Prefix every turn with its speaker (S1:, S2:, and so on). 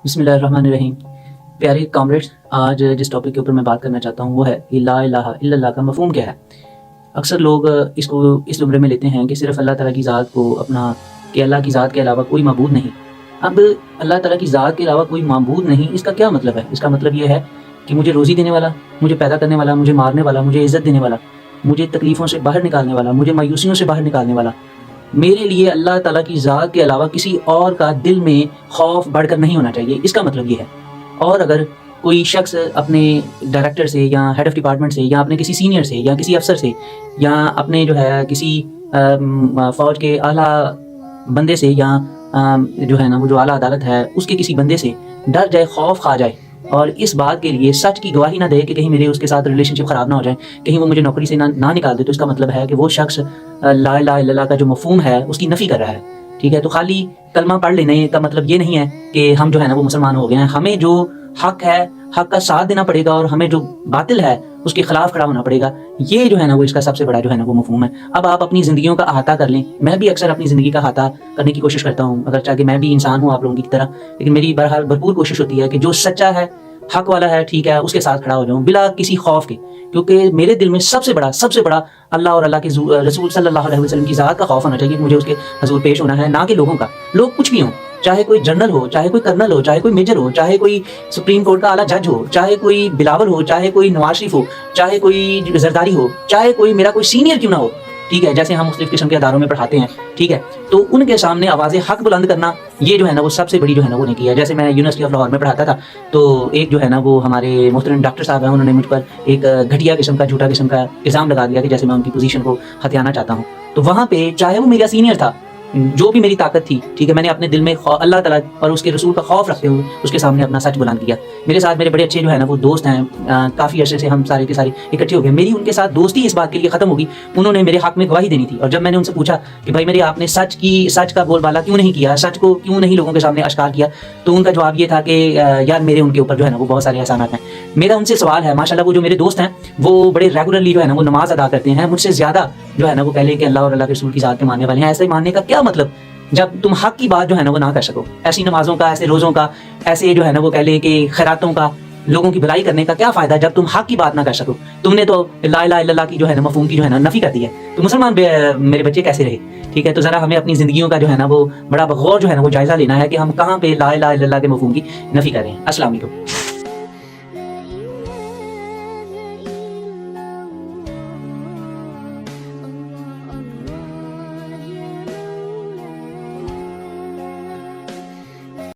S1: بسم اللہ الرحمن الرحیم۔ پیارے کامریڈز، آج جس ٹاپک کے اوپر میں بات کرنا چاہتا ہوں وہ ہے کہ لا الہ الا اللہ کا مفہوم کیا ہے۔ اکثر لوگ اس کو اس زمرے میں لیتے ہیں کہ صرف اللہ تعالیٰ کی ذات کو اپنا، کہ اللہ کی ذات کے علاوہ کوئی معبود نہیں۔ اب اللہ تعالیٰ کی ذات کے علاوہ کوئی معبود نہیں، اس کا کیا مطلب ہے؟ اس کا مطلب یہ ہے کہ مجھے روزی دینے والا، مجھے پیدا کرنے والا، مجھے مارنے والا، مجھے عزت دینے والا، مجھے تکلیفوں سے باہر نکالنے والا، مجھے مایوسیوں سے باہر نکالنے والا، میرے لیے اللہ تعالیٰ کی ذات کے علاوہ کسی اور کا دل میں خوف بڑھ کر نہیں ہونا چاہیے۔ اس کا مطلب یہ ہے۔ اور اگر کوئی شخص اپنے ڈائریکٹر سے یا ہیڈ آف ڈپارٹمنٹ سے یا اپنے کسی سینئر سے یا کسی افسر سے یا اپنے جو ہے کسی فوج کے اعلیٰ بندے سے یا جو ہے نا وہ جو اعلیٰ عدالت ہے اس کے کسی بندے سے ڈر جائے، خوف کھا جائے اور اس بات کے لیے سچ کی گواہی نہ دے کہ کہیں میرے اس کے ساتھ ریلیشن شپ خراب نہ ہو جائے، کہیں وہ مجھے نوکری سے نہ نکال دے، تو اس کا مطلب ہے کہ وہ شخص لا الہ الا اللہ کا جو مفہوم ہے اس کی نفی کر رہا ہے۔ ٹھیک ہے، تو خالی کلمہ پڑھ لینے کا مطلب یہ نہیں ہے کہ ہم جو ہے نا وہ مسلمان ہو گئے ہیں۔ ہمیں جو حق ہے، حق کا ساتھ دینا پڑے گا، اور ہمیں جو باطل ہے اس کے خلاف کھڑا ہونا پڑے گا۔ یہ جو ہے نا وہ اس کا سب سے بڑا جو ہے نا وہ مفہوم ہے۔ اب آپ اپنی زندگیوں کا احاطہ کر لیں، میں بھی اکثر اپنی زندگی کا احاطہ کرنے کی کوشش کرتا ہوں، اگر چاہے میں بھی انسان ہوں آپ لوگوں کی طرح، لیکن میری بہرحال بھرپور کوشش ہوتی ہے کہ جو سچا ہے، حق والا ہے، ٹھیک ہے، اس کے ساتھ کھڑا ہو جاؤں بلا کسی خوف کے، کیونکہ میرے دل میں سب سے بڑا اللہ اور اللہ کے رسول صلی اللہ علیہ وسلم کی ذات کا خوف ہونا چاہیے کہ مجھے اس کے حضور پیش ہونا ہے، نہ کہ لوگوں کا۔ لوگ کچھ بھی ہوں، چاہے کوئی جنرل ہو، چاہے کوئی کرنل ہو، چاہے کوئی میجر ہو، چاہے کوئی سپریم کورٹ کا اعلیٰ جج ہو، چاہے کوئی بلاول ہو، چاہے کوئی نواز شریف ہو، چاہے کوئی زرداری ہو، چاہے کوئی میرا کوئی سینئر کیوں نہ ہو، ٹھیک ہے، جیسے ہم مختلف قسم کے اداروں میں پڑھاتے ہیں، ٹھیک ہے، تو ان کے سامنے آواز حق بلند کرنا یہ جو ہے نا وہ سب سے بڑی جو ہے نا وہ نے کیا ہے۔ جیسے میں یونیورسٹی آف لاہور میں پڑھاتا تھا، تو ایک جو ہے نا وہ ہمارے محترم ڈاکٹر صاحب ہیں، انہوں نے مجھ پر ایک گھٹیا قسم کا، جھوٹا قسم کا الزام لگا دیا کہ جیسے میں ان کی پوزیشن کو ہتھیانا چاہتا ہوں۔ تو وہاں پہ چاہے وہ میرا سینئر تھا، جو بھی میری طاقت تھی، ٹھیک ہے، میں نے اپنے دل میں اللہ تعالیٰ اور اس کے رسول کا خوف رکھتے ہوئے اس کے سامنے اپنا سچ بلند کیا۔ میرے ساتھ میرے بڑے اچھے جو ہے نا وہ دوست ہیں، کافی عرصے سے ہم سارے کے سارے اکٹھے ہو گئے۔ میری ان کے ساتھ دوستی اس بات کے لیے ختم ہوگی، انہوں نے میرے حق میں گواہی دینی تھی، اور جب میں نے ان سے پوچھا کہ بھائی میرے آپ نے سچ کا بول بالا کیوں نہیں کیا، سچ کو کیوں نہیں لوگوں کے سامنے اشکار کیا، تو ان کا جواب یہ تھا کہ یار میرے ان کے اوپر جو ہے نا وہ بہت سارے احسانات ہیں۔ میرا ان سے سوال ہے، ماشاءاللہ وہ جو میرے دوست ہیں وہ بڑے ریگولرلی جو ہے نا وہ نماز ادا کرتے ہیں، مجھ سے زیادہ جو ہے نا وہ کہہ لیں کہ اللہ اور اللہ کے رسول کی ذات کے ماننے والے ہیں۔ ایسے ماننے کا کیا مطلب جب تم حق کی بات جو ہے نا وہ نہ کر سکو؟ ایسی نمازوں کا، ایسے روزوں کا، ایسے جو ہے نا وہ کہہ لیں کہ خیراتوں کا، لوگوں کی بھلائی کرنے کا کیا فائدہ جب تم حق کی بات نہ کر سکو؟ تم نے تو لا الہ الا اللہ کی جو ہے نا مفہوم کی جو ہے نا نفی کر دی ہے، تو مسلمان میرے بچے کیسے رہے؟ ٹھیک ہے، تو ذرا ہمیں اپنی زندگیوں کا جو ہے نا وہ بڑا بغور جو ہے نا وہ جائزہ لینا ہے کہ ہم کہاں پہ لا الہ الا اللہ کے مفہوم کی نفی کر رہے ہیں۔ السلام علیکم۔